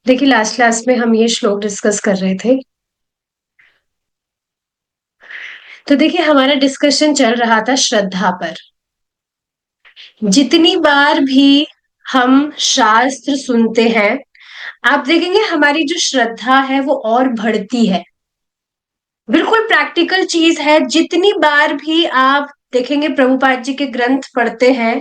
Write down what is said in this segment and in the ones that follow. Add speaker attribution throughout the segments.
Speaker 1: देखिए, last class में हम ये श्लोक डिस्कस कर रहे थे। तो देखिए, हमारा डिस्कशन चल रहा था श्रद्धा पर। जितनी बार भी हम शास्त्र सुनते हैं, आप देखेंगे हमारी जो श्रद्धा है वो और बढ़ती है। बिल्कुल प्रैक्टिकल चीज है। जितनी बार भी आप देखेंगे प्रभुपाद जी के ग्रंथ पढ़ते हैं,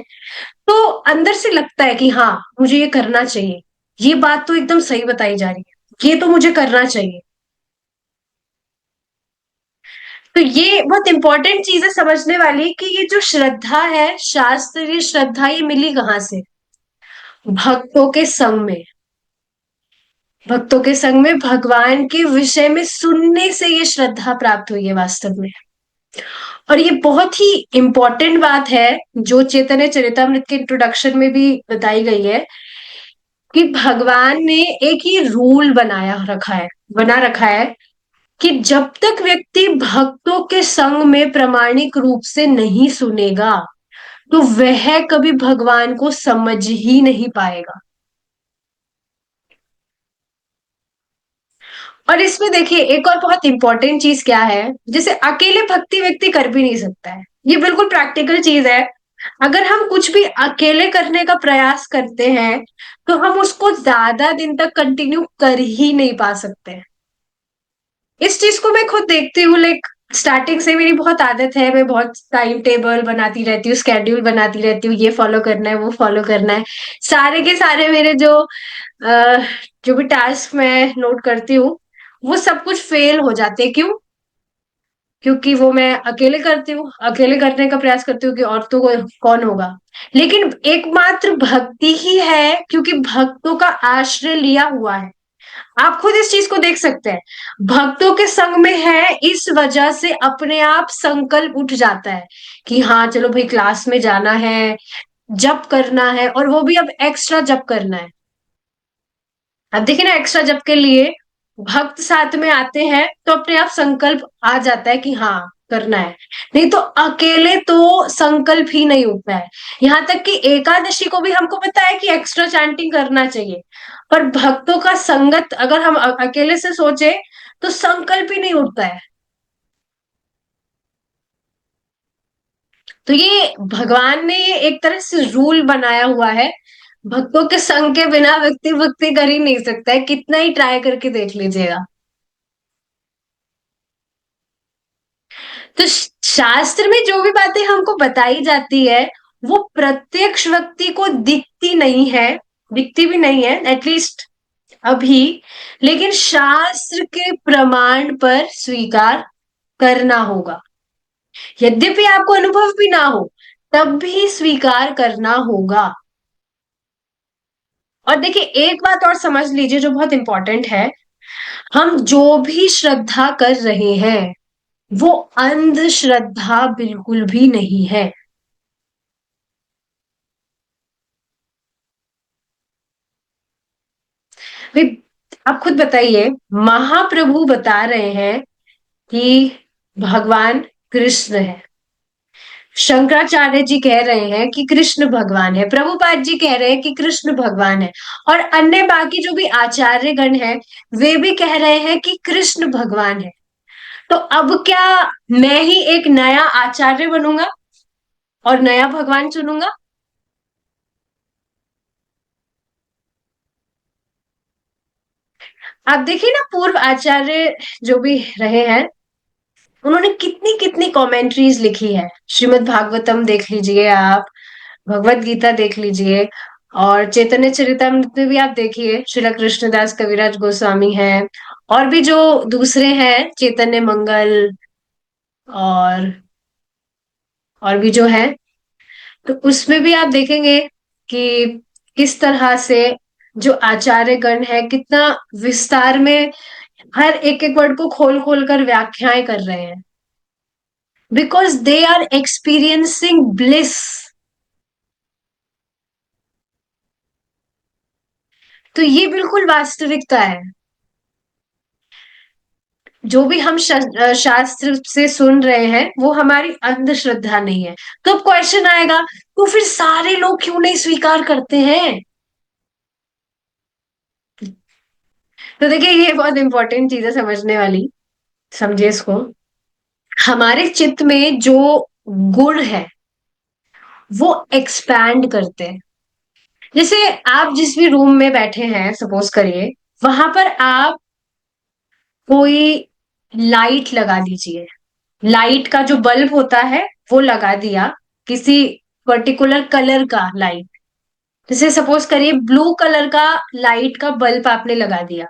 Speaker 1: तो अंदर से लगता है कि हाँ, मुझे ये करना चाहिए। ये बात तो एकदम सही बताई जा रही है, ये तो मुझे करना चाहिए। तो ये बहुत इंपॉर्टेंट चीज है समझने वाली कि ये जो श्रद्धा है, शास्त्रीय श्रद्धा, ये मिली कहाँ से? भक्तों के संग में। भक्तों के संग में भगवान के विषय में सुनने से ये श्रद्धा प्राप्त हुई है वास्तव में। और ये बहुत ही इंपॉर्टेंट बात है, जो चैतन्य चरितमृत के इंट्रोडक्शन में भी बताई गई है, कि भगवान ने एक ही रूल बना रखा है कि जब तक व्यक्ति भक्तों के संग में प्रामाणिक रूप से नहीं सुनेगा, तो वह कभी भगवान को समझ ही नहीं पाएगा। और इसमें देखिए, एक और बहुत इंपॉर्टेंट चीज क्या है, जैसे अकेले भक्ति व्यक्ति कर भी नहीं सकता है। ये बिल्कुल प्रैक्टिकल चीज है। अगर हम कुछ भी अकेले करने का प्रयास करते हैं, तो हम उसको ज्यादा दिन तक कंटिन्यू कर ही नहीं पा सकते हैं। इस चीज को मैं खुद देखती हूँ। लाइक, स्टार्टिंग से मेरी बहुत आदत है, मैं बहुत टाइम टेबल बनाती रहती हूँ, स्केड्यूल बनाती रहती हूँ, ये फॉलो करना है, वो फॉलो करना है। सारे के सारे मेरे जो भी टास्क मैं नोट करती हूँ, वो सब कुछ फेल हो जाते हैं। क्यों? क्योंकि वो मैं अकेले करती हूँ, अकेले करने का प्रयास करती हूँ कि और तो कोई कौन होगा। लेकिन एकमात्र भक्ति ही है, क्योंकि भक्तों का आश्रय लिया हुआ है। आप खुद इस चीज को देख सकते हैं। भक्तों के संग में है, इस वजह से अपने आप संकल्प उठ जाता है कि हाँ चलो भाई, क्लास में जाना है, जप करना है, और वो भी अब एक्स्ट्रा जप करना है। अब देखिए ना, एक्स्ट्रा जप के लिए भक्त साथ में आते हैं, तो अपने आप संकल्प आ जाता है कि हाँ, करना है। नहीं तो अकेले तो संकल्प ही नहीं उठता है। यहाँ तक कि एकादशी को भी हमको पता है कि एक्स्ट्रा चैंटिंग करना चाहिए, पर भक्तों का संगत अगर हम अकेले से सोचे, तो संकल्प ही नहीं उठता है। तो ये भगवान ने ये एक तरह से रूल बनाया हुआ है। भक्तों के संग के बिना व्यक्ति भक्ति कर ही नहीं सकता है, कितना ही ट्राई करके देख लीजिएगा। तो शास्त्र में जो भी बातें हमको बताई जाती है, वो प्रत्यक्ष व्यक्ति को दिखती नहीं है, दिखती भी नहीं है एटलीस्ट अभी। लेकिन शास्त्र के प्रमाण पर स्वीकार करना होगा। यद्यपि आपको अनुभव भी ना हो, तब भी स्वीकार करना होगा। और देखिए, एक बात और समझ लीजिए जो बहुत इंपॉर्टेंट है। हम जो भी श्रद्धा कर रहे हैं, वो अंधश्रद्धा बिल्कुल भी नहीं है। भाई, आप खुद बताइए। महाप्रभु बता रहे हैं कि भगवान कृष्ण है। शंकराचार्य जी कह रहे हैं कि कृष्ण भगवान है। प्रभुपाद जी कह रहे हैं कि कृष्ण भगवान है। और अन्य बाकी जो भी आचार्य गण हैं, वे भी कह रहे हैं कि कृष्ण भगवान है। तो अब क्या मैं ही एक नया आचार्य बनूंगा और नया भगवान चुनूंगा? आप देखिए ना, पूर्व आचार्य जो भी रहे हैं, उन्होंने कितनी कितनी कमेंट्रीज लिखी है। श्रीमद् भागवतम देख लीजिए आप, भगवत गीता देख लीजिए, और चैतन्य चरितमृत में भी आप देखिए, श्रीला कृष्णदास कविराज गोस्वामी हैं, और भी जो दूसरे हैं, चैतन्य मंगल, और भी जो है, तो उसमें भी आप देखेंगे कि किस तरह से जो आचार्य गण है, कितना विस्तार में हर एक एक वर्ड को खोल खोल कर व्याख्याएं कर रहे हैं, because they are experiencing bliss. तो ये बिल्कुल वास्तविकता है। जो भी हम शास्त्र से सुन रहे हैं, वो हमारी अंधश्रद्धा नहीं है। तो अब क्वेश्चन आएगा, तो फिर सारे लोग क्यों नहीं स्वीकार करते हैं? तो देखिए ये बहुत इंपॉर्टेंट चीज है समझने वाली, समझिए इसको। हमारे चित्त में जो गुण है वो एक्सपैंड करते हैं। जैसे आप जिस भी रूम में बैठे हैं, सपोज करिए, वहां पर आप कोई लाइट लगा दीजिए। लाइट का जो बल्ब होता है वो लगा दिया, किसी पर्टिकुलर कलर का लाइट। जैसे सपोज करिए ब्लू कलर का लाइट का बल्ब आपने लगा दिया,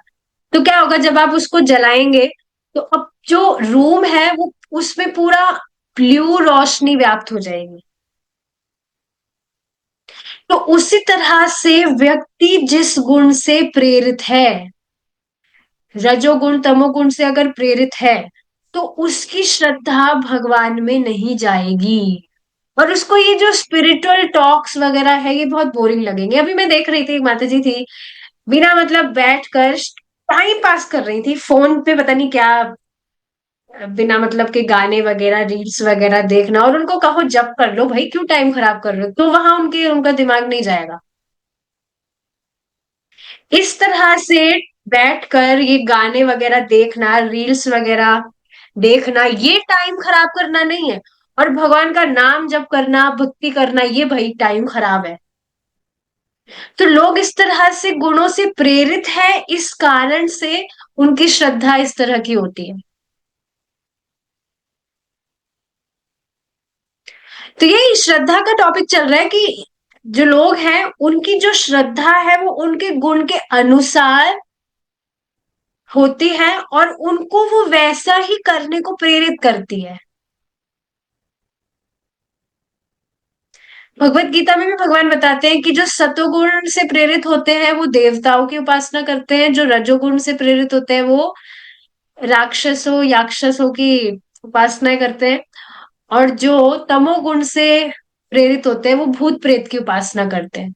Speaker 1: तो क्या होगा जब आप उसको जलाएंगे, तो अब जो रूम है वो उसमें पूरा ब्लू रोशनी व्याप्त हो जाएगी। तो उसी तरह से व्यक्ति जिस गुण से प्रेरित है, रजोगुण तमोगुण से अगर प्रेरित है, तो उसकी श्रद्धा भगवान में नहीं जाएगी। और उसको ये जो स्पिरिचुअल टॉक्स वगैरह है ये बहुत बोरिंग लगेंगे। अभी मैं देख रही थी, एक माता जी थी, बिना मतलब बैठकर टाइम पास कर रही थी फोन पे, पता नहीं क्या, बिना मतलब के गाने वगैरह रील्स वगैरह देखना, और उनको कहो जब कर लो भाई, क्यों टाइम खराब कर रहे हो, तो वहां उनके उनका दिमाग नहीं जाएगा। इस तरह से बैठकर ये गाने वगैरह देखना, रील्स वगैरह देखना, ये टाइम खराब करना नहीं है। और भगवान का नाम जप करना, भक्ति करना, ये भाई टाइम खराब है। तो लोग इस तरह से गुणों से प्रेरित है, इस कारण से उनकी श्रद्धा इस तरह की होती है। तो यही श्रद्धा का टॉपिक चल रहा है कि जो लोग हैं उनकी जो श्रद्धा है वो उनके गुण के अनुसार होती है, और उनको वो वैसा ही करने को प्रेरित करती है। भगवत गीता में भी भगवान बताते हैं कि जो सतोगुण से प्रेरित होते हैं वो देवताओं की उपासना करते हैं, जो रजोगुण से प्रेरित होते हैं वो राक्षसों याक्षसों की उपासना करते हैं, और जो तमोगुण से प्रेरित होते हैं वो भूत प्रेत की उपासना करते हैं।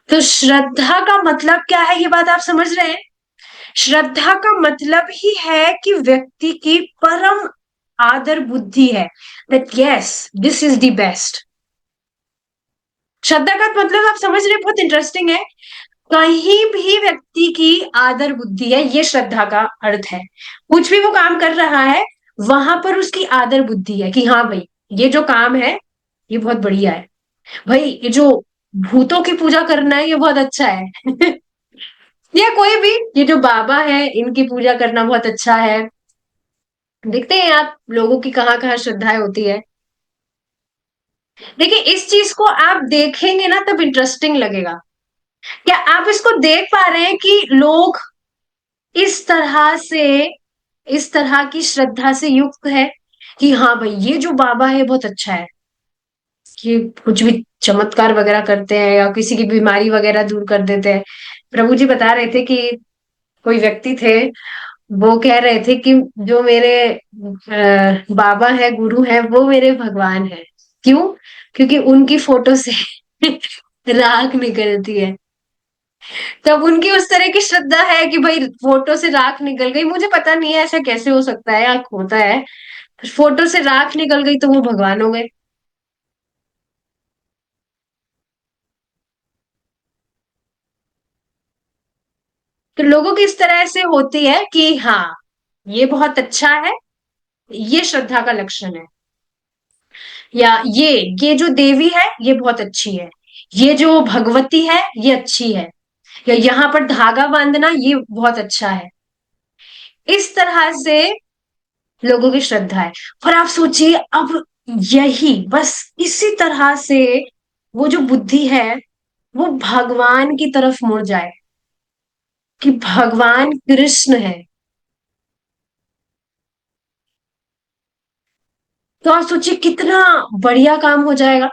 Speaker 1: तो श्रद्धा का मतलब क्या है, ये बात आप समझ रहे हैं? श्रद्धा का मतलब ही है कि व्यक्ति की परम आदर बुद्धि है, that yes this is the best. श्रद्धा का मतलब आप समझ रहे हैं, बहुत इंटरेस्टिंग है। कहीं भी व्यक्ति की आदर बुद्धि है, ये श्रद्धा का अर्थ है। कुछ भी वो काम कर रहा है, वहां पर उसकी आदर बुद्धि है कि हाँ भाई, ये जो काम है ये बहुत बढ़िया है। भाई ये जो भूतों की पूजा करना है ये बहुत अच्छा है। या कोई भी, ये जो बाबा है इनकी पूजा करना बहुत अच्छा है। देखते हैं आप लोगों की कहाँ कहाँ श्रद्धाएं होती है। देखिए इस चीज को आप देखेंगे ना तब इंटरेस्टिंग लगेगा। क्या आप इसको देख पा रहे हैं कि लोग इस तरह से, इस तरह की श्रद्धा से युक्त है कि हाँ भाई ये जो बाबा है बहुत अच्छा है, कि कुछ भी चमत्कार वगैरह करते हैं या किसी की बीमारी वगैरह दूर कर देते हैं। प्रभु जी बता रहे थे कि कोई व्यक्ति थे, वो कह रहे थे कि जो मेरे बाबा है, गुरु है, वो मेरे भगवान है। क्यों? क्योंकि उनकी फोटो से राख निकलती है। तब उनकी उस तरह की श्रद्धा है कि भाई फोटो से राख निकल गई, मुझे पता नहीं है ऐसा कैसे हो सकता है या होता है, फोटो से राख निकल गई तो वो भगवान हो गए। तो लोगों की इस तरह से होती है कि हाँ ये बहुत अच्छा है, ये श्रद्धा का लक्षण है। या ये जो देवी है ये बहुत अच्छी है, ये जो भगवती है ये अच्छी है, या यहाँ पर धागा बांधना ये बहुत अच्छा है। इस तरह से लोगों की श्रद्धा है। और आप सोचिए अब, यही बस इसी तरह से वो जो बुद्धि है वो भगवान की तरफ मुड़ जाए कि भगवान कृष्ण है, तो आप सोचिए कितना बढ़िया काम हो जाएगा।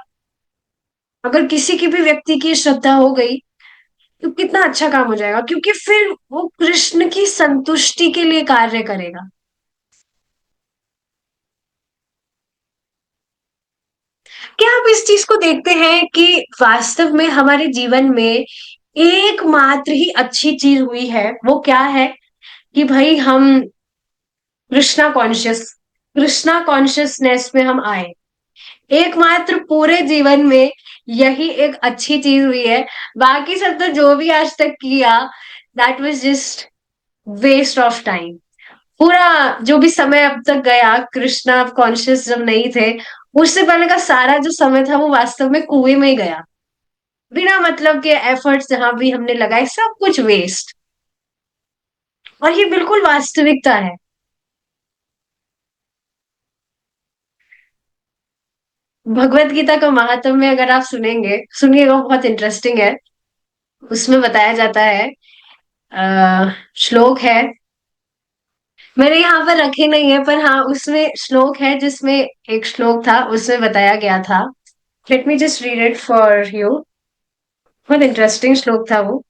Speaker 1: अगर किसी की भी व्यक्ति की श्रद्धा हो गई तो कितना अच्छा काम हो जाएगा, क्योंकि फिर वो कृष्ण की संतुष्टि के लिए कार्य करेगा। क्या आप इस चीज को देखते हैं कि वास्तव में हमारे जीवन में एकमात्र ही अच्छी चीज हुई है, वो क्या है? कि भाई हम कृष्णा कॉन्शियसनेस में हम आए। एकमात्र पूरे जीवन में यही एक अच्छी चीज हुई है। बाकी सब तो जो भी आज तक किया, that was just waste of time. पूरा जो भी समय अब तक गया, कृष्णा कॉन्शियस जब नहीं थे, उससे पहले का सारा जो समय था वो वास्तव में कुएं में ही गया। बिना मतलब के एफर्ट्स जहां भी हमने लगाए, सब कुछ वेस्ट। और ये बिल्कुल वास्तविकता है। भगवत गीता का महात्म्य में अगर आप सुनेंगे, सुनिएगा, बहुत इंटरेस्टिंग है। उसमें बताया जाता है, श्लोक है, मैंने यहाँ पर रखे नहीं है, पर हाँ उसमें श्लोक है, जिसमें एक श्लोक था उसमें बताया गया था। Let me just read it for you. बहुत इंटरेस्टिंग श्लोक था वो।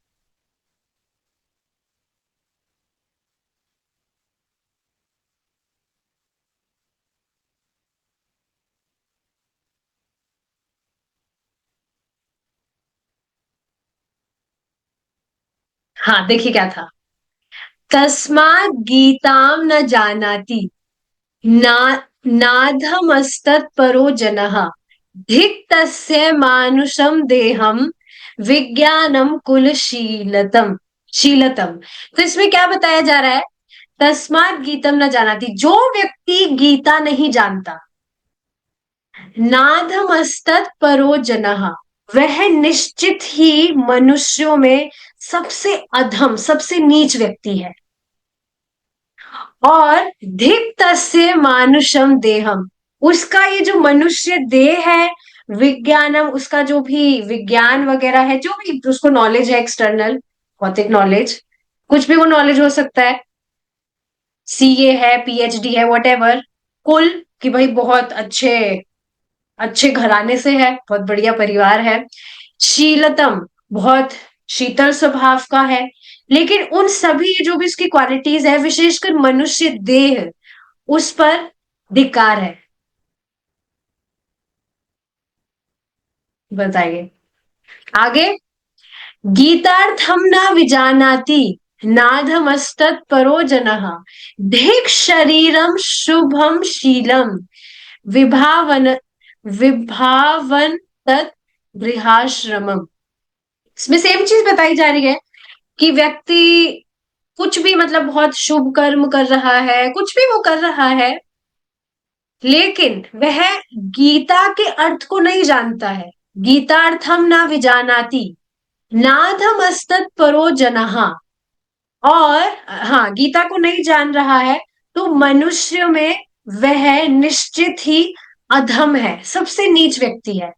Speaker 1: हाँ देखिए क्या था। तस्मात् गीताम न जानाति, ना नाधमस्तत् परो जनः, धिक् तस्य मानुषम देहम, विज्ञानम कुलशीलतम शीलतम। तो इसमें क्या बताया जा रहा है? तस्मात् गीतम न जानाति, जो व्यक्ति गीता नहीं जानता, नाधमस्तत् परो जनः, वह निश्चित ही मनुष्यों में सबसे अधम, सबसे नीच व्यक्ति है। और धिक तस्य मानुषम देहम, उसका ये जो मनुष्य देह है, विज्ञानम, उसका जो भी विज्ञान वगैरह है, जो भी उसको नॉलेज है, एक्सटर्नल भौतिक नॉलेज, कुछ भी वो नॉलेज हो सकता है, सीए है, पीएचडी है, वट कुल, कि भाई बहुत अच्छे अच्छे घराने से है, बहुत बढ़िया परिवार है, शीलतम, बहुत शीतल स्वभाव का है। लेकिन उन सभी जो भी उसकी क्वालिटीज है, विशेषकर मनुष्य देह, उस पर धिक्कार है। बताइए आगे। गीतार्थम न विजानाति, नाधमस्तत् परो जनः, धिक् शरीरम शुभम शीलम, विभावन विभावन तत् गृहाश्रमम। इसमें सेम चीज बताई जा रही है कि व्यक्ति कुछ भी, मतलब बहुत शुभ कर्म कर रहा है, कुछ भी वो कर रहा है, लेकिन वह गीता के अर्थ को नहीं जानता है। गीतार्थम ना विजानाति, नाधमस्तत् परो जनहा। और हाँ, गीता को नहीं जान रहा है, तो मनुष्य में वह निश्चित ही अधम है, सबसे नीच व्यक्ति है।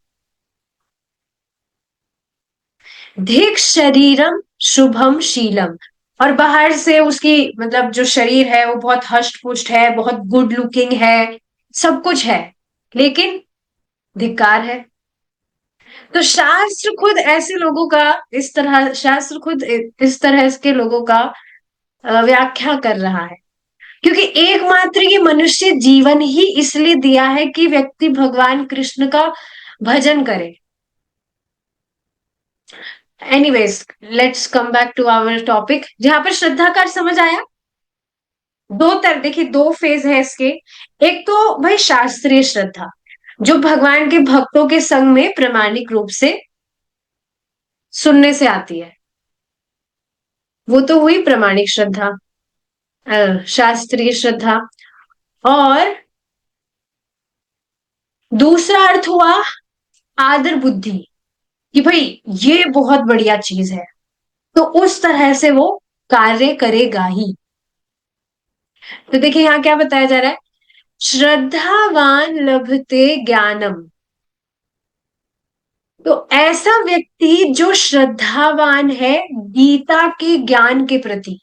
Speaker 1: धिक शरीरम शुभम शीलम, और बाहर से उसकी, मतलब जो शरीर है वो बहुत हष्ट पुष्ट है, बहुत गुड लुकिंग है, सब कुछ है, लेकिन धिक्कार है। तो शास्त्र खुद ऐसे लोगों का, इस तरह शास्त्र खुद इस तरह के लोगों का व्याख्या कर रहा है, क्योंकि एकमात्र ये मनुष्य जीवन ही इसलिए दिया है कि व्यक्ति भगवान कृष्ण का भजन करे। Anyways, let's come back to our topic. जहां पर श्रद्धा का समझ आया, दो तरह, देखिए दो फेज है इसके। एक तो भाई शास्त्रीय श्रद्धा, जो भगवान के भक्तों के संग में प्रामाणिक रूप से सुनने से आती है, वो तो हुई प्रामाणिक श्रद्धा, शास्त्रीय श्रद्धा। और दूसरा अर्थ हुआ आदर बुद्धि, कि भाई ये बहुत बढ़िया चीज है, तो उस तरह से वो कार्य करेगा ही। तो देखिए यहाँ क्या बताया जा रहा है, श्रद्धावान लभते ज्ञानम। तो ऐसा व्यक्ति जो श्रद्धावान है गीता के ज्ञान के प्रति,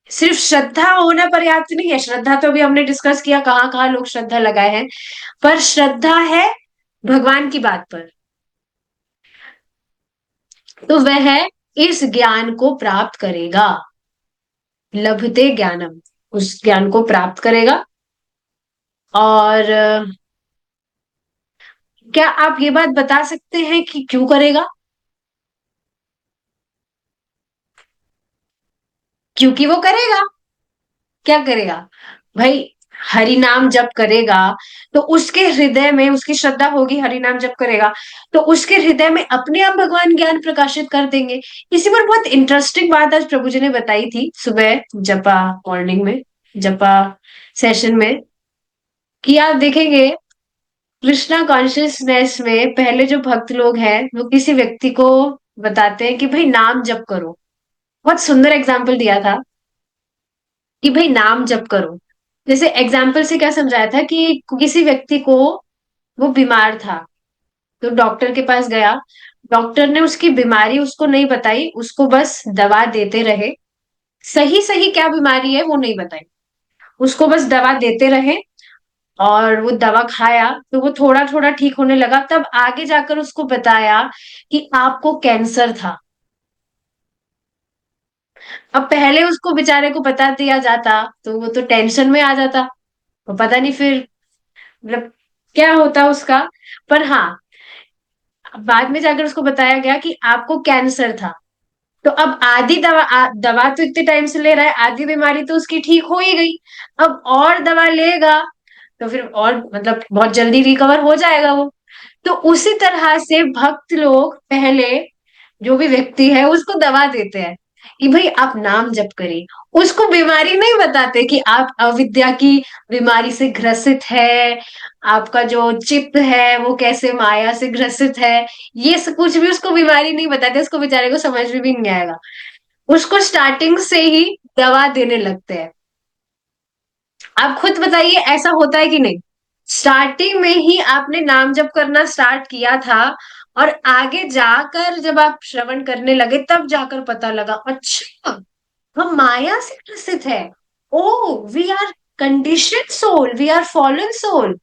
Speaker 1: सिर्फ श्रद्धा होना पर्याप्त नहीं है। श्रद्धा तो अभी हमने डिस्कस किया, कहाँ कहाँ लोग श्रद्धा लगाए हैं, पर श्रद्धा है भगवान की बात पर, तो वह इस ज्ञान को प्राप्त करेगा। लभते ज्ञानम, उस ज्ञान को प्राप्त करेगा। और क्या आप ये बात बता सकते हैं कि क्यों करेगा? क्योंकि वो करेगा। क्या करेगा भाई? हरि नाम जप करेगा, तो उसके हृदय में उसकी श्रद्धा होगी, हरि नाम जप करेगा, तो उसके हृदय में अपने आप भगवान ज्ञान प्रकाशित कर देंगे। इसी पर बहुत इंटरेस्टिंग बात आज प्रभु जी ने बताई थी सुबह जपा, मॉर्निंग में जपा सेशन में, कि आप देखेंगे कृष्णा कॉन्शियसनेस में पहले जो भक्त लोग हैं वो किसी व्यक्ति को बताते हैं कि भाई नाम जप करो। बहुत सुंदर एग्जाम्पल दिया था कि भाई नाम जप करो। जैसे एग्जाम्पल से क्या समझाया था कि किसी व्यक्ति को, वो बीमार था, तो डॉक्टर के पास गया। डॉक्टर ने उसकी बीमारी उसको नहीं बताई, उसको बस दवा देते रहे। सही सही क्या बीमारी है वो नहीं बताई, उसको बस दवा देते रहे। और वो दवा खाया तो वो थोड़ा थोड़ा ठीक होने लगा, तब आगे जाकर उसको बताया कि आपको कैंसर था। अब पहले उसको बेचारे को बता दिया जाता तो वो तो टेंशन में आ जाता, तो पता नहीं फिर मतलब क्या होता उसका। पर हाँ, बाद में जाकर उसको बताया गया कि आपको कैंसर था। तो अब आधी दवा दवा तो इतने टाइम से ले रहा है, आधी बीमारी तो उसकी ठीक हो ही गई। अब और दवा लेगा तो फिर और मतलब बहुत जल्दी रिकवर हो जाएगा वो। तो उसी तरह से भक्त लोग पहले, जो भी व्यक्ति है उसको दवा देते हैं कि भाई आप नाम जप करिए। उसको बीमारी नहीं बताते कि आप अविद्या की बीमारी से ग्रसित है, आपका जो चित्त है वो कैसे माया से ग्रसित है। ये सब कुछ भी उसको बीमारी नहीं बताते, उसको बेचारे को समझ में भी नहीं आएगा। उसको स्टार्टिंग से ही दवा देने लगते हैं। आप खुद बताइए ऐसा होता है कि नहीं? स्टार्टिंग में ही आपने नाम जप करना स्टार्ट किया था, और आगे जाकर जब आप श्रवण करने लगे तब जाकर पता लगा अच्छा हम माया से ग्रसित है। Oh we are condition soul, we are fallen soul.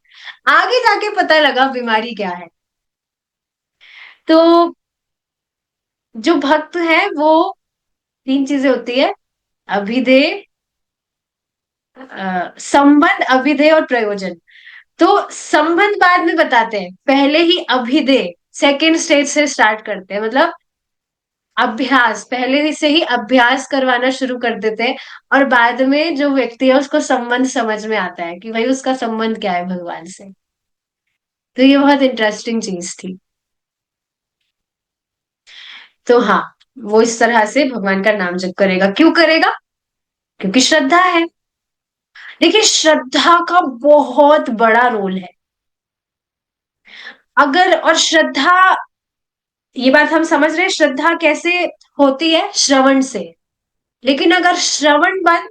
Speaker 1: आगे जाके पता लगा बीमारी क्या है। तो जो भक्त है वो तीन चीजें होती है: अभिधेय, संबंध, अभिधेय और प्रयोजन। तो संबंध बाद में बताते हैं, पहले ही अभिधेय सेकेंड स्टेज से स्टार्ट करते हैं, मतलब अभ्यास पहले से ही अभ्यास करवाना शुरू कर देते हैं। और बाद में जो व्यक्ति है उसको संबंध समझ में आता है कि भाई उसका संबंध क्या है भगवान से। तो ये बहुत इंटरेस्टिंग चीज थी। तो हाँ, वो इस तरह से भगवान का नाम जप करेगा। क्यों करेगा? क्योंकि श्रद्धा है। देखिए श्रद्धा का बहुत बड़ा रोल है। अगर और श्रद्धा, ये बात हम समझ रहे हैं श्रद्धा कैसे होती है, श्रवण से। लेकिन अगर श्रवण बंद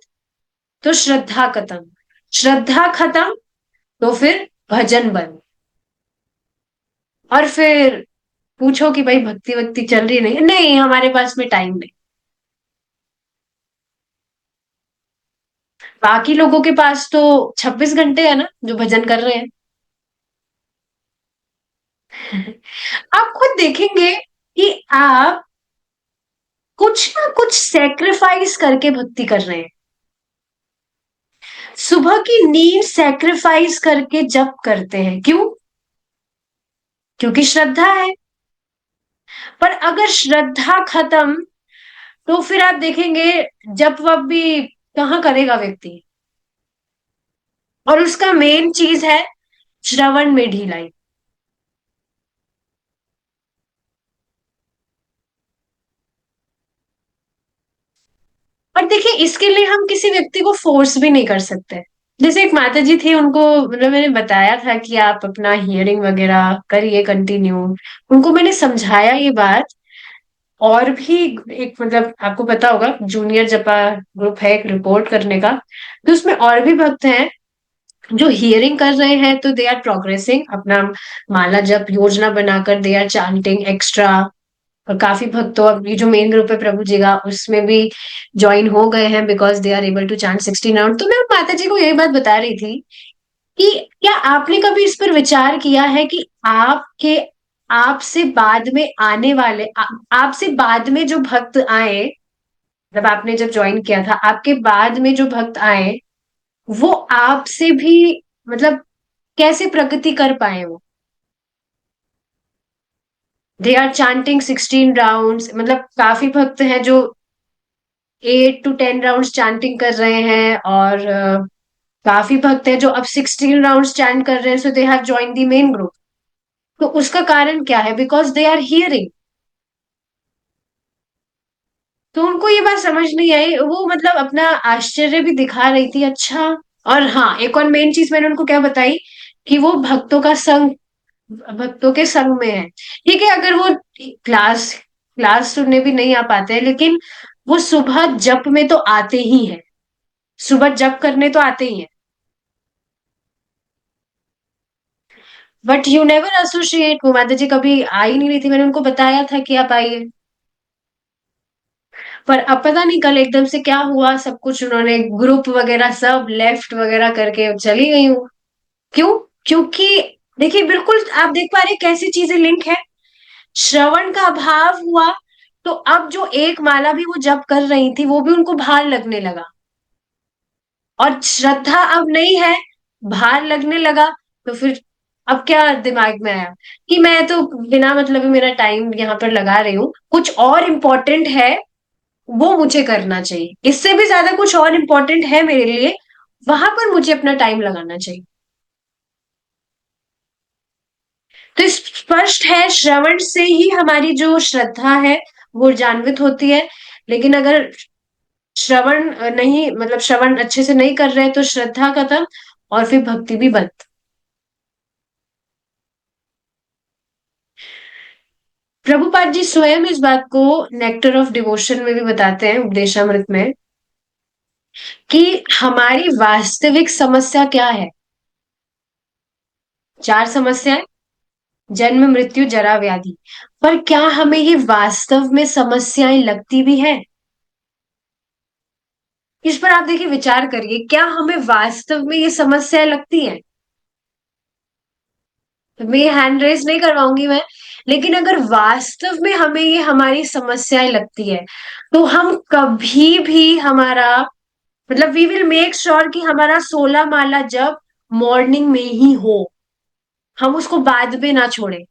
Speaker 1: तो श्रद्धा खत्म, श्रद्धा खत्म तो फिर भजन बंद। और फिर पूछो कि भाई भक्ति वक्ति चल रही नहीं, नहीं हमारे पास में टाइम नहीं। बाकी लोगों के पास तो 26 घंटे है ना जो भजन कर रहे हैं। आप खुद देखेंगे कि आप कुछ ना कुछ सेक्रिफाइस करके भक्ति कर रहे हैं। सुबह की नींद सेक्रिफाइस करके जप करते हैं। क्यों? क्योंकि श्रद्धा है। पर अगर श्रद्धा खत्म तो फिर आप देखेंगे जप वप भी कहाँ करेगा व्यक्ति। और उसका मेन चीज है श्रवण में ढिलाई। और देखिए इसके लिए हम किसी व्यक्ति को फोर्स भी नहीं कर सकते। जैसे एक माता जी थी, उनको मतलब मैंने बताया था कि आप अपना हियरिंग वगैरह करिए कंटिन्यू। उनको मैंने समझाया ये बात। और भी एक मतलब आपको पता होगा जूनियर जपा ग्रुप है एक रिपोर्ट करने का, तो उसमें और भी भक्त हैं जो हियरिंग कर रहे हैं, तो दे आर प्रोग्रेसिंग अपना माला जप योजना बनाकर, दे आर चांटिंग एक्स्ट्रा। और काफी भक्त तो अब ये जो मेन ग्रुप है प्रभु जी का उसमें भी ज्वाइन हो गए हैं, because they are able to chant 16 round. तो मैं माता जी को यही बात बता रही थी कि क्या आपने कभी इस पर विचार किया है कि आपके आपसे बाद में आने वाले आपसे बाद में जो भक्त आए, जब आपने जब ज्वाइन किया था आपके बाद में जो भक्त आए, वो आपसे भी मतलब कैसे प्रगति कर पाए? वो दे आर चांटिंग 16 राउंड्स, मतलब काफी भक्त हैं जो 8 to 10 राउंड्स चांटिंग कर रहे हैं। और काफी भक्त है जो अब 16 राउंड स्टैंड कर रहे हैं, so they have join the main group. तो उसका कारण क्या है? Because they are hearing. तो उनको ये बात समझ नहीं आई, वो मतलब अपना आश्चर्य भी दिखा रही थी, अच्छा। और हाँ, एक और मेन चीज मैंने उनको क्या बताई, कि वो भक्तों के संग में है। ठीक है, अगर वो क्लास क्लास सुनने भी नहीं आ पाते हैं, लेकिन वो सुबह जप में तो आते ही हैं, सुबह जप करने तो आते ही हैं। बट यू नेवर एसोसिएट, वो माता जी कभी आ ही नहीं रही थी, मैंने उनको बताया था कि आप आइए। पर अब पता नहीं कल एकदम से क्या हुआ, सब कुछ उन्होंने ग्रुप वगैरह सब लेफ्ट वगैरह करके चली गई हूँ। क्यों? क्योंकि देखिए, बिल्कुल आप देख पा रहे हैं कैसी चीजें लिंक है। श्रवण का अभाव हुआ, तो अब जो एक माला भी वो जप कर रही थी वो भी उनको भार लगने लगा। और श्रद्धा अब नहीं है, भार लगने लगा। तो फिर अब क्या दिमाग में आया, कि मैं तो बिना मतलब ही मेरा टाइम यहाँ पर लगा रही हूँ, कुछ और इम्पोर्टेंट है वो मुझे करना चाहिए, इससे भी ज्यादा कुछ और इम्पोर्टेंट है मेरे लिए, वहां पर मुझे अपना टाइम लगाना चाहिए। तो स्पष्ट है, श्रवण से ही हमारी जो श्रद्धा है वो जान्वित होती है। लेकिन अगर श्रवण नहीं, मतलब श्रवण अच्छे से नहीं कर रहे हैं, तो श्रद्धा खत्म, और फिर भक्ति भी बंद। प्रभुपाद जी स्वयं इस बात को नेक्टर ऑफ डिवोशन में भी बताते हैं, उपदेशामृत में, कि हमारी वास्तविक समस्या क्या है। चार समस्याएं: जन्म, मृत्यु, जरा, व्याधि। पर क्या हमें ये वास्तव में समस्याएं लगती भी है? इस पर आप देखिए, विचार करिए, क्या हमें वास्तव में ये समस्याएं लगती हैं? मैं हैंड रेस नहीं करवाऊंगी मैं, लेकिन अगर वास्तव में हमें ये हमारी समस्याएं लगती है, तो हम कभी भी हमारा मतलब वी विल मेक श्योर कि हमारा 16 माला जब मॉर्निंग में ही हो, हम उसको बाद में ना छोड़े।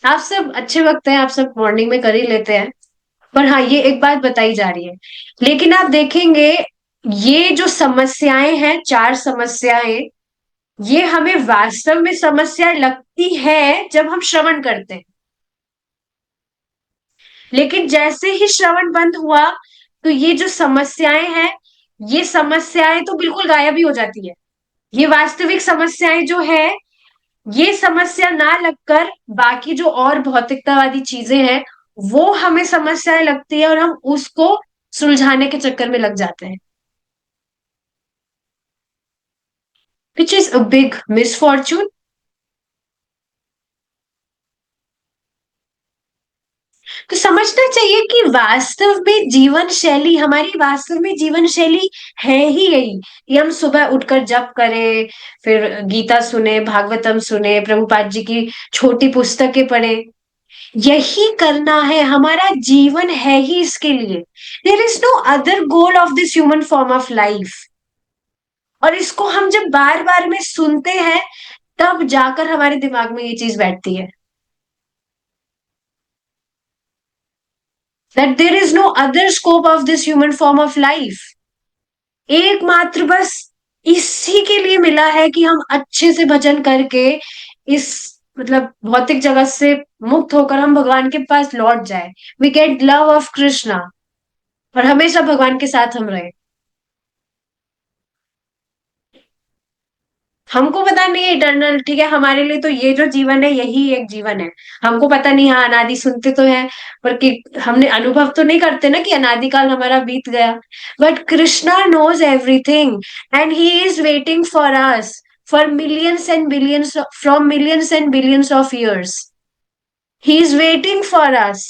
Speaker 1: आप सब अच्छे वक्त है, आप सब मॉर्निंग में कर ही लेते हैं, पर हाँ, ये एक बात बताई जा रही है। लेकिन आप देखेंगे, ये जो समस्याएं हैं, चार समस्याएं, ये हमें वास्तव में समस्या लगती है जब हम श्रवण करते हैं। लेकिन जैसे ही श्रवण बंद हुआ, तो ये जो समस्याएं हैं, ये समस्याएं तो बिल्कुल गायब ही हो जाती है। ये वास्तविक समस्याएं जो है, ये समस्या ना लगकर बाकी जो और भौतिकतावादी चीजें हैं, वो हमें समस्याएं लगती है, और हम उसको सुलझाने के चक्कर में लग जाते हैं, which is a big misfortune. तो समझना चाहिए कि वास्तव में जीवन शैली, हमारी वास्तव में जीवन शैली है ही यही, कि हम सुबह उठकर जप करें, फिर गीता सुने, भागवतम सुने, प्रभुपाद जी की छोटी पुस्तकें पढ़े। यही करना है, हमारा जीवन है ही इसके लिए। There is no other goal of this human form of life. और इसको हम जब बार बार में सुनते हैं, तब जाकर हमारे दिमाग में ये चीज बैठती है, that there is no other scope of this human form of life। एकमात्र बस इसी के लिए मिला है कि हम अच्छे से भजन करके इस मतलब भौतिक जगत से मुक्त होकर हम भगवान के पास लौट जाए। We get love of Krishna, और हमेशा भगवान के साथ हम रहे। हमको पता नहीं है इटर्नल, ठीक है, हमारे लिए तो ये जो जीवन है यही एक जीवन है। हमको पता नहीं, हाँ अनादि सुनते तो है, पर कि हमने अनुभव तो नहीं करते ना कि अनादिकाल हमारा बीत गया। But Krishna knows everything, and he is waiting for us, for millions and billions, from millions and billions of years, he is waiting for us.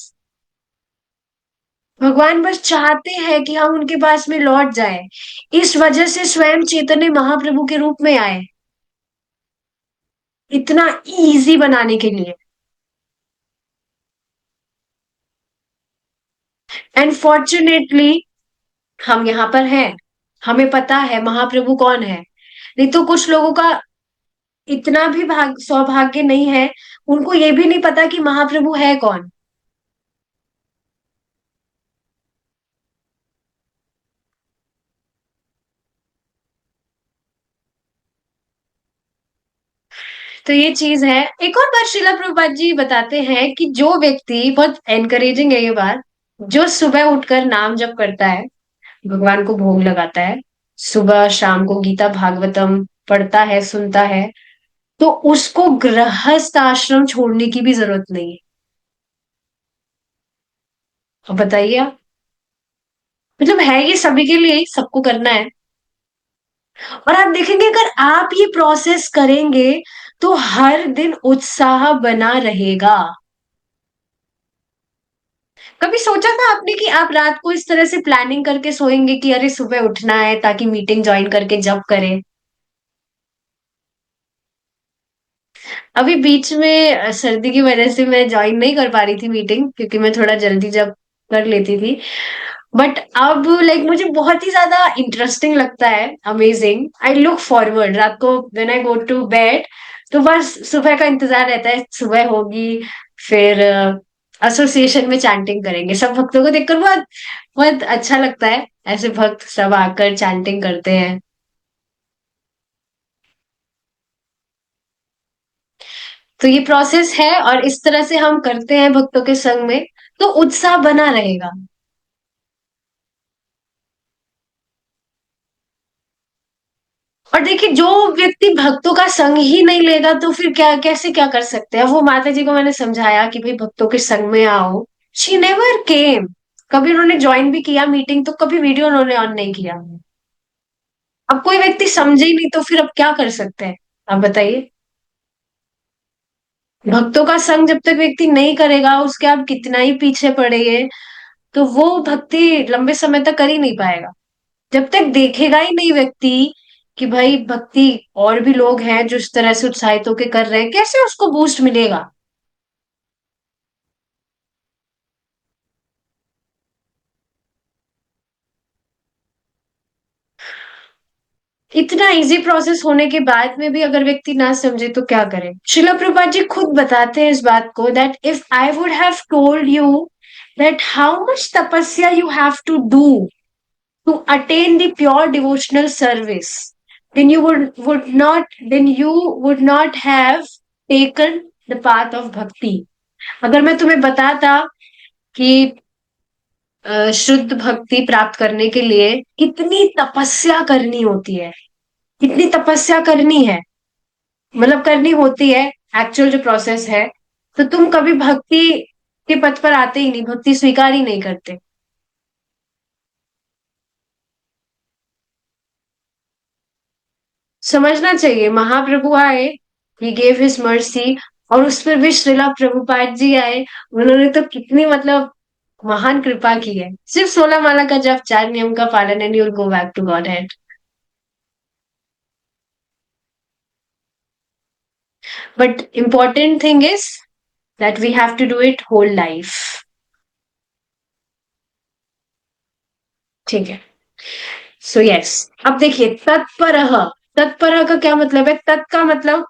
Speaker 1: भगवान बस चाहते हैं कि हम उनके पास में लौट जाएं। इस वजह से स्वयं चैतन्य महाप्रभु के रूप में आए, इतना इजी बनाने के लिए। एंड फॉर्चुनेटली हम यहाँ पर हैं, हमें पता है महाप्रभु कौन है। नहीं तो कुछ लोगों का इतना भी सौभाग्य नहीं है, उनको ये भी नहीं पता कि महाप्रभु है कौन। तो ये चीज है। एक और बात श्रीला प्रभुपाद जी बताते हैं कि जो व्यक्ति, बहुत एनकरेजिंग है ये बात, जो सुबह उठकर नाम जप करता है, भगवान को भोग लगाता है, सुबह शाम को गीता भागवतम पढ़ता है, सुनता है, तो उसको गृहस्थ आश्रम छोड़ने की भी जरूरत नहीं है। अब बताइए आप, मतलब है ये सभी के लिए ही, सबको करना है। और आप देखेंगे अगर आप ये प्रोसेस करेंगे तो हर दिन उत्साह बना रहेगा। कभी सोचा था आपने कि आप रात को इस तरह से प्लानिंग करके सोएंगे कि अरे सुबह उठना है ताकि मीटिंग ज्वाइन करके जब करें? अभी बीच में सर्दी की वजह से मैं ज्वाइन नहीं कर पा रही थी मीटिंग, क्योंकि मैं थोड़ा जल्दी जब कर लेती थी। बट अब लाइक मुझे बहुत ही ज्यादा इंटरेस्टिंग लगता है, अमेजिंग। आई लुक फॉरवर्ड, रात को when I go to bed तो बस सुबह का इंतजार रहता है, सुबह होगी, फिर एसोसिएशन में चैंटिंग करेंगे। सब भक्तों को देखकर बहुत बहुत अच्छा लगता है, ऐसे भक्त सब आकर चैंटिंग करते हैं। तो ये प्रोसेस है, और इस तरह से हम करते हैं भक्तों के संग में, तो उत्साह बना रहेगा। और देखिए, जो व्यक्ति भक्तों का संग ही नहीं लेगा तो फिर क्या, कैसे क्या कर सकते हैं? वो माता जी को मैंने समझाया कि भाई भक्तों के संग में आओ, शी नेवर केम। कभी उन्होंने ज्वाइन भी किया मीटिंग तो कभी वीडियो उन्होंने ऑन नहीं किया। अब कोई व्यक्ति समझे ही नहीं तो फिर अब क्या कर सकते हैं? आप बताइए। भक्तों का संग जब तक व्यक्ति नहीं करेगा, उसके आप कितना ही पीछे पड़ेंगे, तो वो भक्ति लंबे समय तक कर ही नहीं पाएगा। जब तक देखेगा ही नहीं व्यक्ति कि भाई भक्ति और भी लोग हैं जो इस तरह से उत्साहित होकर कर रहे हैं, कैसे उसको बूस्ट मिलेगा? इतना इजी प्रोसेस होने के बाद में भी अगर व्यक्ति ना समझे तो क्या करे? शिला प्रभुपाद जी खुद बताते हैं इस बात को, that if I would have told you that how much तपस्या you have to do to attain the pure devotional service, then you would not have taken the path of bhakti. अगर मैं तुम्हें बताता कि शुद्ध भक्ति प्राप्त करने के लिए कितनी तपस्या करनी होती है, कितनी तपस्या करनी है, मतलब करनी होती है, एक्चुअल जो प्रोसेस है, तो तुम कभी भक्ति के पथ पर आते ही नहीं, भक्ति स्वीकार ही नहीं करते। समझना चाहिए, महाप्रभु आए, ही गेव हिज मर्सी, और उस पर भी श्रीला प्रभुपाद जी आए, उन्होंने तो कितनी मतलब महान कृपा की है। सिर्फ 16 माला का जप, 4 नियम का पालन, and you'll go back to Godhead. But important thing is that we have to do it whole life. ठीक है। सो यस, अब देखिए, तत्परः, तत्परः का क्या मतलब है? तत् का मतलब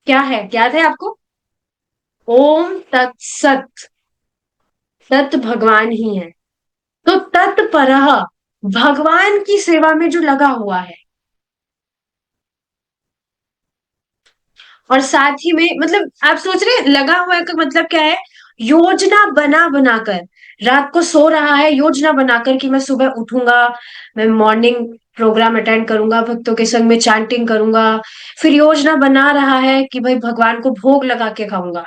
Speaker 1: क्या है, याद है आपको? ओम तत्सत। तत् भगवान ही है। तो तत्परः, भगवान की सेवा में जो लगा हुआ है, और साथ ही में मतलब आप सोच रहे हैं लगा हुआ है का मतलब क्या है? योजना बना बनाकर, रात को सो रहा है योजना बनाकर कि मैं सुबह उठूंगा, मैं मॉर्निंग प्रोग्राम अटेंड करूंगा, भक्तों के संग में चैंटिंग करूंगा। फिर योजना बना रहा है कि भाई भगवान को भोग लगा के खाऊंगा,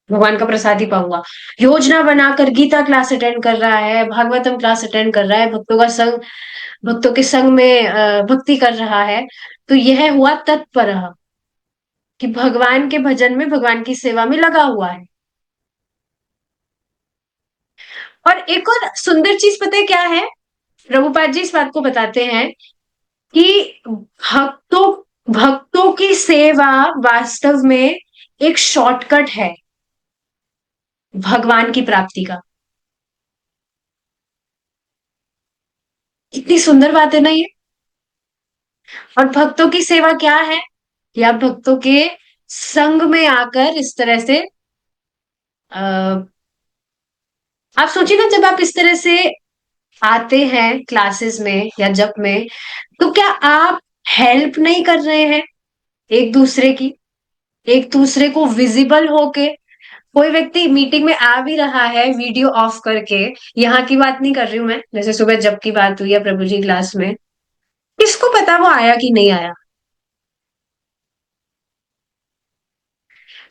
Speaker 1: भगवान का प्रसाद ही पाऊंगा। योजना बनाकर गीता क्लास अटेंड कर रहा है, भागवतम क्लास अटेंड कर रहा है, भक्तों का संग, भक्तों के संग में भक्ति कर रहा है। तो यह हुआ तत्पर, कि भगवान के भजन में, भगवान की सेवा में लगा हुआ है। और एक और सुंदर चीज पता है क्या है? प्रभुपाद जी इस बात को बताते हैं कि भक्तों भक्तों की सेवा वास्तव में एक शॉर्टकट है भगवान की प्राप्ति का। कितनी सुंदर बात है ना ये। और भक्तों की सेवा क्या है? कि आप भक्तों के संग में आकर इस तरह से, आप सोचिए ना, जब आप इस तरह से आते हैं क्लासेस में या जब में, तो क्या आप हेल्प नहीं कर रहे हैं एक दूसरे की? एक दूसरे को विजिबल होके, कोई व्यक्ति मीटिंग में आ भी रहा है वीडियो ऑफ करके, यहाँ की बात नहीं कर रही हूँ मैं, जैसे सुबह जब की बात हुई है प्रभु जी क्लास में, किसको पता वो आया कि नहीं आया।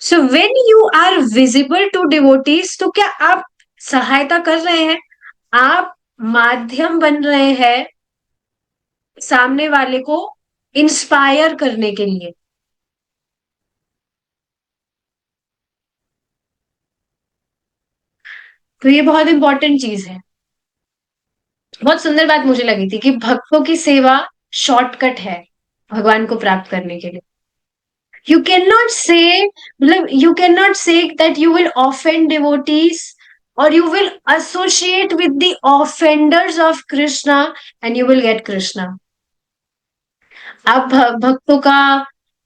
Speaker 1: So when you are visible to devotees, तो क्या आप सहायता कर रहे हैं, आप माध्यम बन रहे हैं सामने वाले को इंस्पायर करने के लिए। तो ये बहुत इंपॉर्टेंट चीज है। बहुत सुंदर बात मुझे लगी थी कि भक्तों की सेवा शॉर्टकट है भगवान को प्राप्त करने के लिए। यू कैन नॉट से, मतलब you can not say that you will offend devotees, और you will associate with the offenders of Krishna and you will get Krishna. आप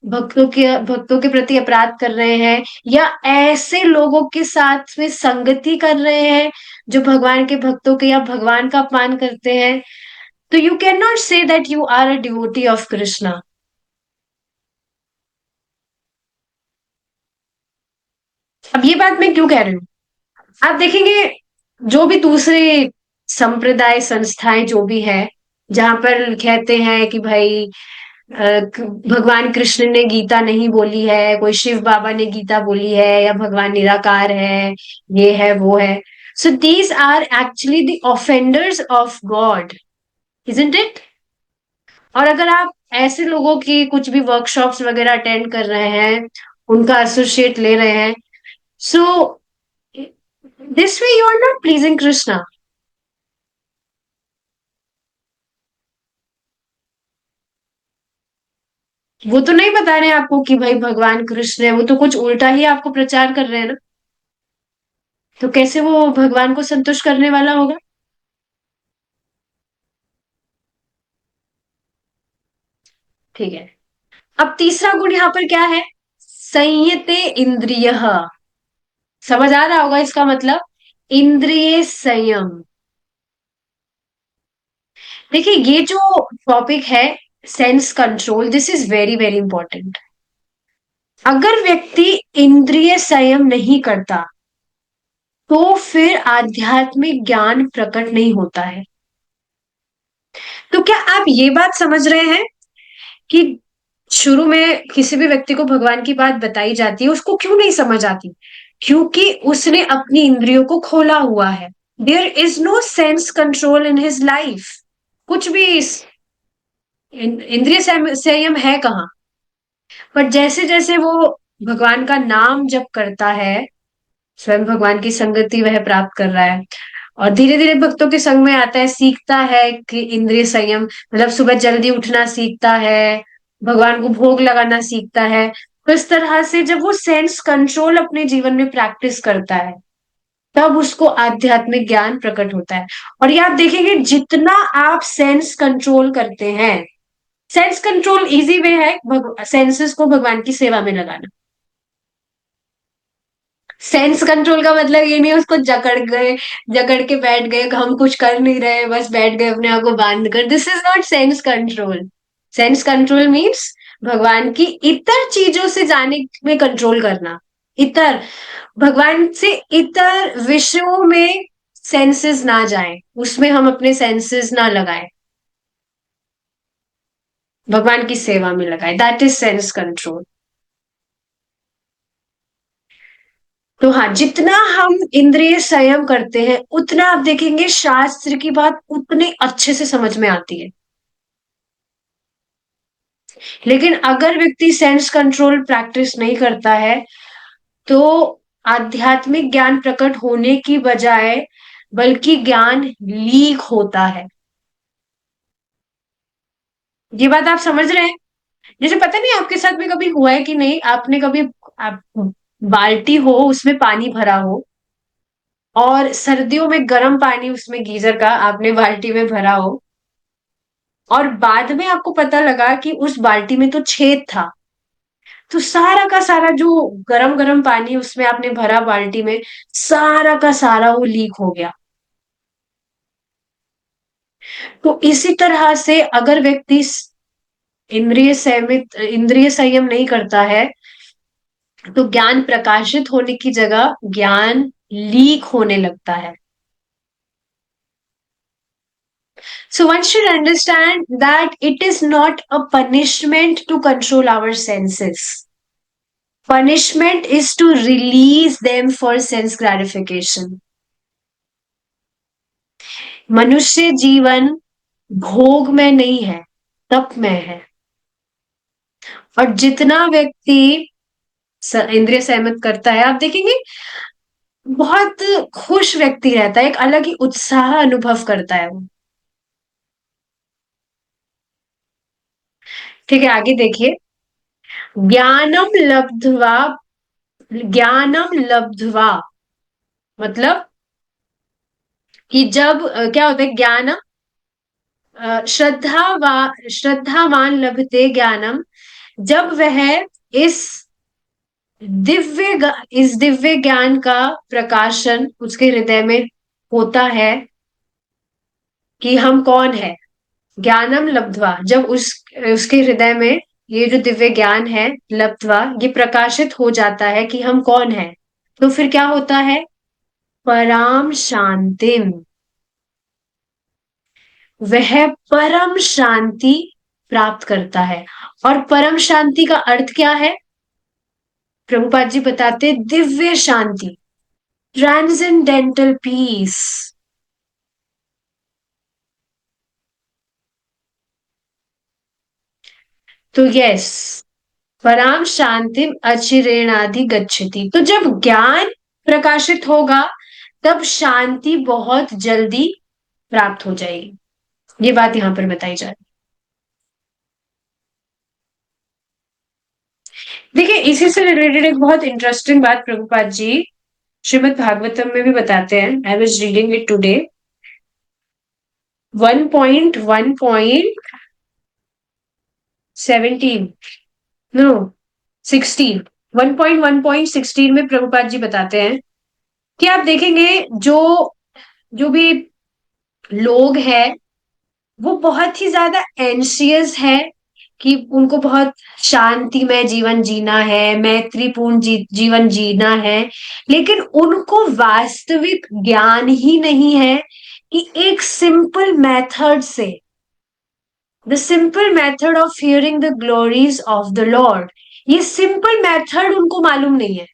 Speaker 1: भक्तों के प्रति अपराध कर रहे हैं, या ऐसे लोगों के साथ में संगति कर रहे हैं जो भगवान के भक्तों के या भगवान का अपमान करते हैं, तो you can not say that you are a devotee of Krishna. अब ये बात मैं क्यों कह रही हूँ, आप देखेंगे जो भी दूसरे संप्रदाय संस्थाएं जो भी है, जहां पर कहते हैं कि भाई भगवान कृष्ण ने गीता नहीं बोली है, कोई शिव बाबा ने गीता बोली है, या भगवान निराकार है, ये है वो है, so these are actually the offenders of God, isn't it. और अगर आप ऐसे लोगों की कुछ भी वर्कशॉप्स वगैरह अटेंड कर रहे हैं, उनका एसोसिएट ले रहे हैं, so this way you are not pleasing Krishna. वो तो नहीं बता रहे हैं आपको कि भाई भगवान कृष्ण है, वो तो कुछ उल्टा ही आपको प्रचार कर रहे हैं ना, तो कैसे वो भगवान को संतुष्ट करने वाला होगा। ठीक है। अब तीसरा गुण यहाँ पर क्या है, संयते इंद्रिय। समझ आ रहा होगा इसका मतलब, इंद्रिय संयम। देखिए ये जो टॉपिक है, sense control, this is very very important. अगर व्यक्ति इंद्रिय संयम नहीं करता, तो फिर आध्यात्मिक ज्ञान प्रकट नहीं होता है। तो क्या आप ये बात समझ रहे हैं कि शुरू में किसी भी व्यक्ति को भगवान की बात बताई जाती है, उसको क्यों नहीं समझ आती, क्योंकि उसने अपनी इंद्रियों को खोला हुआ है। There is no sense control in his life. कुछ भी इंद्रिय संयम है कहाँ। पर जैसे जैसे वो भगवान का नाम जप करता है, स्वयं भगवान की संगति वह प्राप्त कर रहा है, और धीरे धीरे भक्तों के संग में आता है, सीखता है कि इंद्रिय संयम मतलब सुबह जल्दी उठना सीखता है, भगवान को भोग लगाना सीखता है। तो इस तरह से जब वो सेंस कंट्रोल अपने जीवन में प्रैक्टिस करता है, तब उसको आध्यात्मिक ज्ञान प्रकट होता है। और ये आप देखेंगे जितना आप सेंस कंट्रोल करते हैं, सेंस कंट्रोल इजी वे है सेंसेस को भगवान की सेवा में लगाना। सेंस कंट्रोल का मतलब ये नहीं है उसको जकड़ गए, जकड़ के बैठ गए, हम कुछ कर नहीं रहे, बस बैठ गए अपने आप को बांध कर, this is not sense control. Sense control means भगवान की इतर चीजों से जाने में कंट्रोल करना। इतर, भगवान से इतर विषयों में सेंसेस ना जाएं, उसमें हम अपने सेंसेस ना लगाएं, भगवान की सेवा में लगाएं, दैट इज सेंस कंट्रोल। तो हाँ, जितना हम इंद्रिय संयम करते हैं, उतना आप देखेंगे शास्त्र की बात उतने अच्छे से समझ में आती है। लेकिन अगर व्यक्ति सेंस कंट्रोल प्रैक्टिस नहीं करता है, तो आध्यात्मिक ज्ञान प्रकट होने की बजाय बल्कि ज्ञान लीक होता है। ये बात आप समझ रहे हैं। जैसे पता नहीं आपके साथ में कभी हुआ है कि नहीं, आपने कभी आप, बाल्टी हो उसमें पानी भरा हो, और सर्दियों में गर्म पानी उसमें गीजर का आपने बाल्टी में भरा हो, और बाद में आपको पता लगा कि उस बाल्टी में तो छेद था, तो सारा का सारा जो गरम गरम पानी उसमें आपने भरा बाल्टी में, सारा का सारा वो लीक हो गया। तो इसी तरह से अगर व्यक्ति इंद्रिय संयम नहीं करता है, तो ज्ञान प्रकाशित होने की जगह ज्ञान लीक होने लगता है. So one should understand that it is not a punishment to control our senses. Punishment is to release them for sense gratification. मनुष्य जीवन भोग में नहीं है, तप में है. और जितना व्यक्ति इंद्रिय संयमित करता है, आप देखेंगे बहुत खुश व्यक्ति रहता है, एक अलग ही उत्साह अनुभव करता है वो. ठीक है, आगे देखिए. ज्ञानम लब्ध्वा, ज्ञानम लब्ध्वा मतलब कि जब क्या होता है ज्ञान, श्रद्धावान लभते ज्ञानम, जब वह इस इस दिव्य ज्ञान का प्रकाशन उसके हृदय में होता है कि हम कौन है. ज्ञानम लब्ध्वा, जब उसके हृदय में ये जो दिव्य ज्ञान है, लब्ध्वा, ये प्रकाशित हो जाता है कि हम कौन है, तो फिर क्या होता है. पराम शांतिम, वह परम शांति प्राप्त करता है. और परम शांति का अर्थ क्या है, प्रभुपाद जी बताते, दिव्य शांति, ट्रांसेंडेंटल पीस. तो यस, पराम शांतिम अचिरेणाधि गच्छति. तो जब ज्ञान प्रकाशित होगा तब शांति बहुत जल्दी प्राप्त हो जाएगी. ये बात यहां पर बताई जा रही है. देखिए, इसी से रिलेटेड एक बहुत इंटरेस्टिंग बात प्रभुपाद जी श्रीमद् भागवतम में भी बताते हैं. I was reading it today. 1.1.17, no 16, 1.1.16 में प्रभुपाद जी बताते हैं कि आप देखेंगे जो जो भी लोग हैं वो बहुत ही ज्यादा एंशियस है कि उनको बहुत शांतिमय जीवन जीना है, मैत्रीपूर्ण जीवन जीना है, लेकिन उनको वास्तविक ज्ञान ही नहीं है कि एक सिंपल मेथड से, the simple method of hearing the glories of the lord, ये सिंपल मेथड उनको मालूम नहीं है.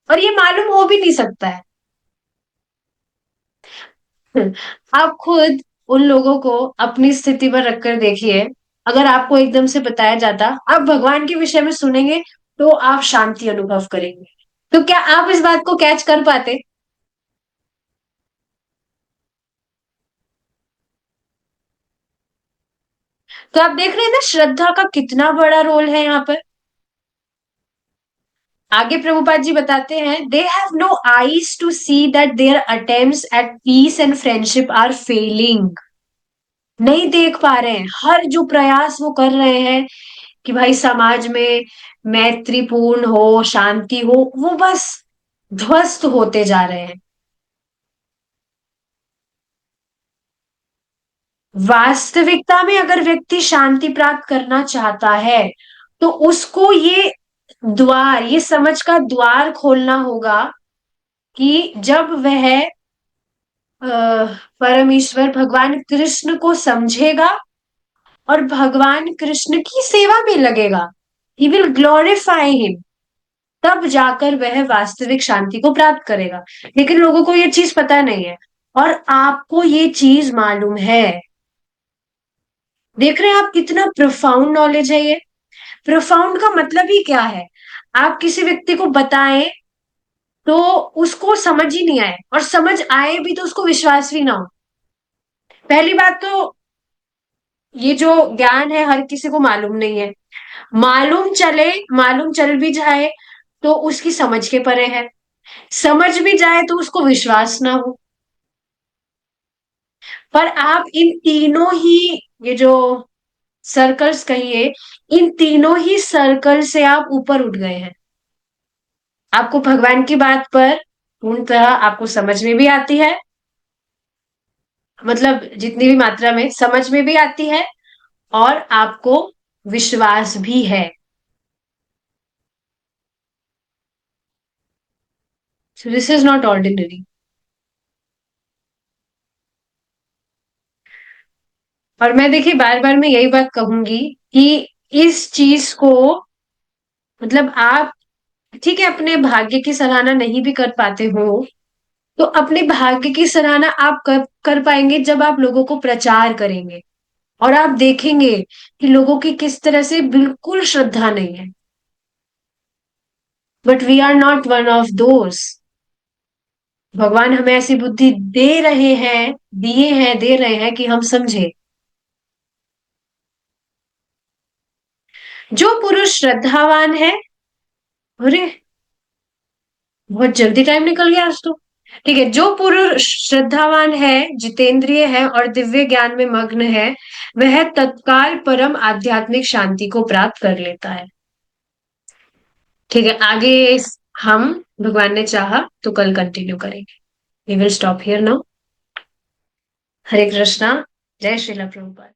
Speaker 1: और ये मालूम हो भी नहीं सकता है. आप खुद उन लोगों को अपनी स्थिति पर रखकर देखिए. अगर आपको एकदम से बताया जाता आप भगवान के विषय में सुनेंगे तो आप शांति अनुभव करेंगे, तो क्या आप इस बात को कैच कर पाते. तो आप देख रहे हैं ना श्रद्धा का कितना बड़ा रोल है यहाँ पर. आगे प्रभुपाद जी बताते हैं, they have no eyes to see that their attempts at peace and friendship are failing. नहीं देख पा रहे हैं, हर जो प्रयास वो कर रहे हैं कि भाई समाज में मैत्रीपूर्ण हो, शांति हो, वो बस ध्वस्त होते जा रहे हैं. वास्तविकता में अगर व्यक्ति शांति प्राप्त करना चाहता है तो उसको ये समझ का द्वार खोलना होगा कि जब वह परमेश्वर भगवान कृष्ण को समझेगा और भगवान कृष्ण की सेवा में लगेगा, ही विल ग्लोरीफाई हिम, तब जाकर वह वास्तविक शांति को प्राप्त करेगा. लेकिन लोगों को ये चीज पता नहीं है और आपको ये चीज मालूम है. देख रहे हैं आप कितना प्रोफाउंड नॉलेज है ये. प्रोफाउंड का मतलब ही क्या है, आप किसी व्यक्ति को बताएं तो उसको समझ ही नहीं आए, और समझ आए भी तो उसको विश्वास भी ना हो. पहली बात तो ये जो ज्ञान है हर किसी को मालूम नहीं है. मालूम चल भी जाए तो उसकी समझ के परे है. समझ भी जाए तो उसको विश्वास ना हो. पर आप इन तीनों ही, ये जो सर्कल्स कहिए, इन तीनों ही सर्कल से आप ऊपर उठ गए हैं. आपको भगवान की बात पर पूर्णतः आपको समझ में भी आती है, मतलब जितनी भी मात्रा में समझ में भी आती है, और आपको विश्वास भी है। So this is not ordinary. और मैं देखिए बार बार मैं यही बात कहूंगी कि इस चीज को, मतलब आप, ठीक है, अपने भाग्य की सराहना नहीं भी कर पाते हो, तो अपने भाग्य की सराहना आप कर पाएंगे जब आप लोगों को प्रचार करेंगे, और आप देखेंगे कि लोगों की किस तरह से बिल्कुल श्रद्धा नहीं है। But we are not one of those. भगवान हमें ऐसी बुद्धि दे रहे हैं, दिए हैं, दे रहे हैं कि हम समझे। जो पुरुष श्रद्धावान है, अरे बहुत जल्दी टाइम निकल गया आज तो। ठीक है, जो पुरुष श्रद्धावान है, जितेंद्रिय है और दिव्य ज्ञान में मग्न है, वह तत्काल परम आध्यात्मिक शांति को प्राप्त कर लेता है। ठीक है, आगे हम, भगवान ने चाहा तो कल कंटिन्यू करेंगे। We will stop here now. Hare Krishna. जय श्रीला प्रभुपाद।